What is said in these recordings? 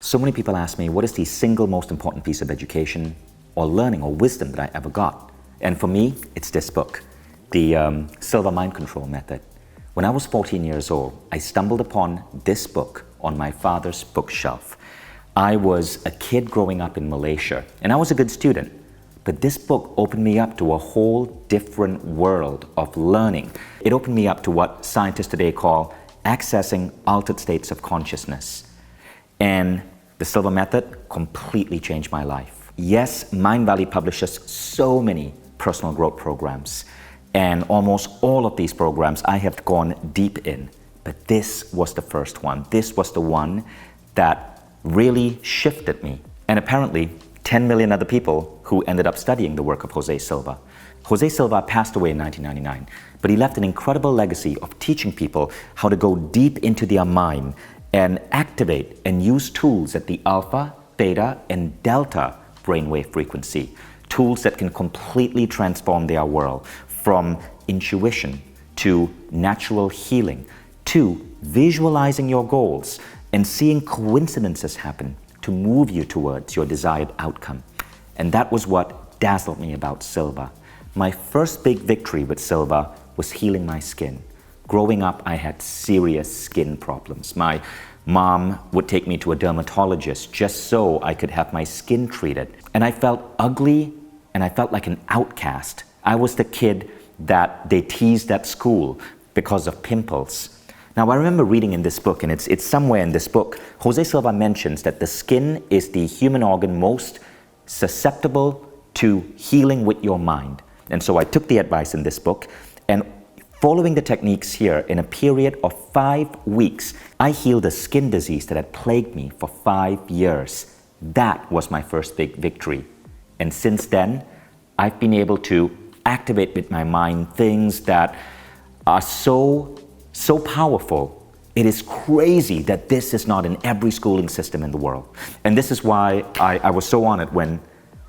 So many people ask me, what is the single most important piece of education or learning or wisdom that I ever got? And for me, it's this book, the Silva Mind Control Method. When I was 14 years old, I stumbled upon this book on my father's bookshelf. I was a kid growing up in Malaysia, and I was a good student. But this book opened me up to a whole different world of learning. It opened me up to what scientists today call accessing altered states of consciousness. And the Silva Method completely changed my life. Yes, Mindvalley publishes so many personal growth programs, and almost all of these programs I have gone deep in. But this was the first one. This was the one that really shifted me. And apparently, 10 million other people who ended up studying the work of Jose Silva. Jose Silva passed away in 1999, but he left an incredible legacy of teaching people how to go deep into their mind and activate and use tools at the alpha, beta, and delta brainwave frequency. Tools that can completely transform their world, from intuition to natural healing to visualizing your goals and seeing coincidences happen to move you towards your desired outcome. And that was what dazzled me about Silva. My first big victory with Silva was healing my skin. Growing up, I had serious skin problems. My mom would take me to a dermatologist just so I could have my skin treated. And I felt ugly and I felt like an outcast. I was the kid that they teased at school because of pimples. Now, I remember reading in this book, and it's somewhere in this book, Jose Silva mentions that the skin is the human organ most susceptible to healing with your mind. And so I took the advice in this book, and following the techniques here, in a period of 5 weeks, I healed a skin disease that had plagued me for 5 years. That was my first big victory. And since then, I've been able to activate with my mind things that are so powerful. It is crazy that this is not in every schooling system in the world. And this is why I was so honored when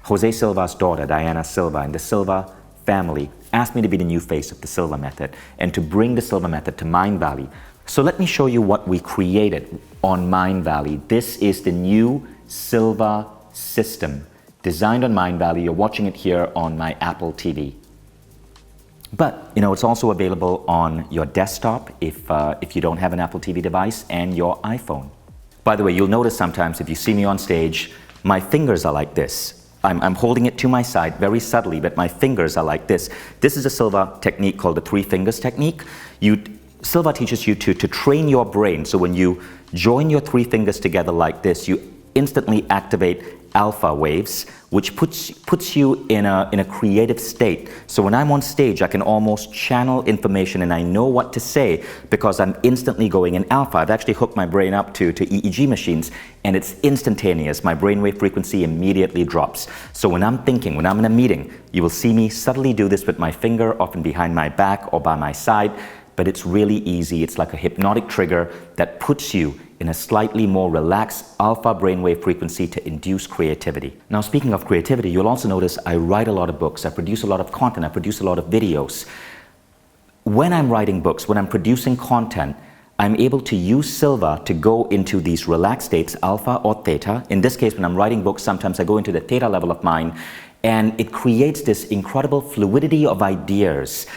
Jose Silva's daughter, Diana Silva, and the Silva family asked me to be the new face of the Silva Method and to bring the Silva Method to Mindvalley. So let me show you what we created on Mindvalley. This is the new Silva system designed on Mindvalley. You're watching it here on my Apple TV. But, it's also available on your desktop if you don't have an Apple TV device, and your iPhone. By the way, you'll notice sometimes if you see me on stage, my fingers are like this. I'm holding it to my side very subtly, but my fingers are like this. This is a Silva technique called the 3 fingers technique. Silva teaches you to train your brain. So when you join your 3 fingers together like this, you instantly activate alpha waves, which puts you in a creative state. So when I'm on stage, I can almost channel information and I know what to say because I'm instantly going in alpha. I've actually hooked my brain up to EEG machines, and it's instantaneous. My brainwave frequency immediately drops. So when I'm thinking, when I'm in a meeting, you will see me subtly do this with my finger, often behind my back or by my side, but it's really easy. It's like a hypnotic trigger that puts you in a slightly more relaxed alpha brainwave frequency to induce creativity. Now, speaking of creativity, you'll also notice I write a lot of books, I produce a lot of content, I produce a lot of videos. When I'm writing books, when I'm producing content, I'm able to use Silva to go into these relaxed states, alpha or theta. In this case, when I'm writing books, sometimes I go into the theta level of mind, and it creates this incredible fluidity of ideas.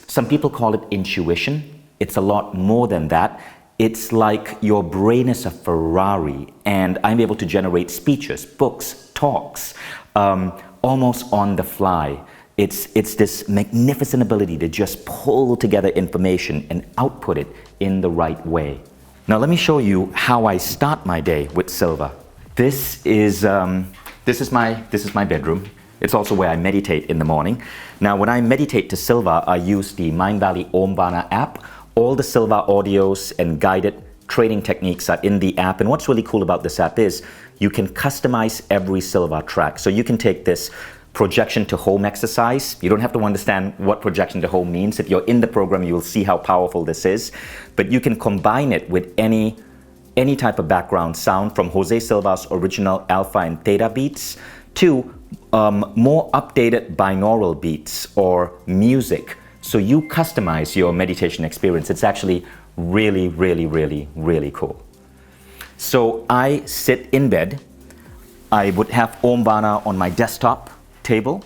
Some people call it intuition. It's a lot more than that. It's like your brain is a Ferrari, and I'm able to generate speeches, books, talks, almost on the fly. It's this magnificent ability to just pull together information and output it in the right way. Now let me show you how I start my day with Silva. This is my bedroom. It's also where I meditate in the morning. Now when I meditate to Silva, I use the Mindvalley Omvana app. All the Silva audios and guided training techniques are in the app. And what's really cool about this app is you can customize every Silva track. So you can take this projection to home exercise. You don't have to understand what projection to home means. If you're in the program, you will see how powerful this is. But you can combine it with any type of background sound, from Jose Silva's original alpha and theta beats to more updated binaural beats or music. So you customize your meditation experience. It's actually really, really, really, really cool. So I sit in bed. I would have Om Vana on my desktop table,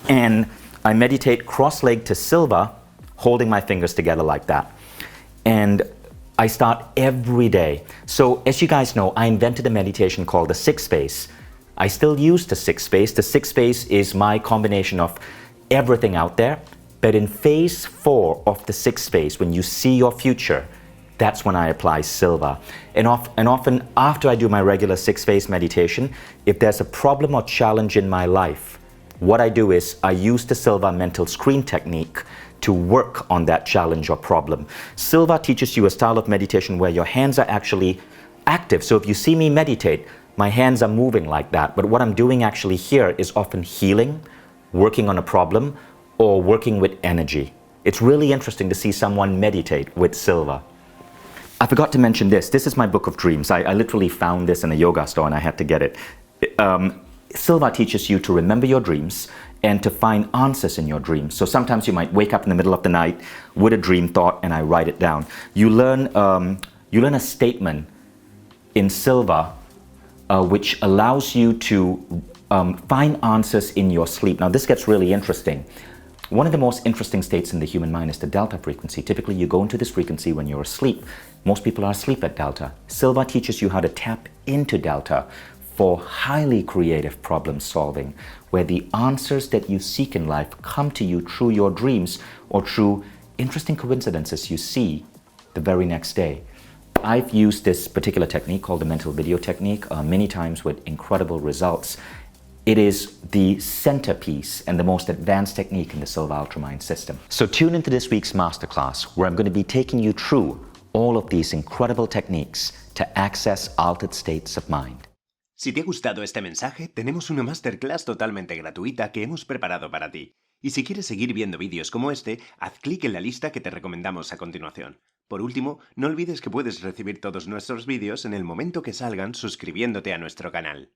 and I meditate cross-legged to Silva, holding my fingers together like that. And I start every day. So as you guys know, I invented a meditation called the Sixth Phase. I still use the Sixth Phase. The Sixth Phase is my combination of everything out there. But in phase 4 of the Sixth Phase, when you see your future, that's when I apply Silva. And often after I do my regular Sixth Phase meditation, if there's a problem or challenge in my life, what I do is I use the Silva mental screen technique to work on that challenge or problem. Silva teaches you a style of meditation where your hands are actually active. So if you see me meditate, my hands are moving like that. But what I'm doing actually here is often healing, working on a problem, or working with energy. It's really interesting to see someone meditate with Silva. I forgot to mention this. This is my book of dreams. I literally found this in a yoga store and I had to get it. Silva teaches you to remember your dreams and to find answers in your dreams. So sometimes you might wake up in the middle of the night with a dream thought and I write it down. You learn a statement in Silva which allows you to find answers in your sleep. Now this gets really interesting. One of the most interesting states in the human mind is the delta frequency. Typically you go into this frequency when you're asleep. Most people are asleep at delta. Silva teaches you how to tap into delta for highly creative problem solving, where the answers that you seek in life come to you through your dreams or through interesting coincidences you see the very next day. I've used this particular technique called the mental video technique many times with incredible results. It is the centerpiece and the most advanced technique in the Silva Ultramind system. So tune into this week's masterclass where I'm going to be taking you through all of these incredible techniques to access altered states of mind. Si te ha gustado este mensaje, tenemos una masterclass totalmente gratuita que hemos preparado para ti. Y si quieres seguir viendo vídeos como este, haz clic en la lista que te recomendamos a continuación. Por último, no olvides que puedes recibir todos nuestros vídeos en el momento que salgan suscribiéndote a nuestro canal.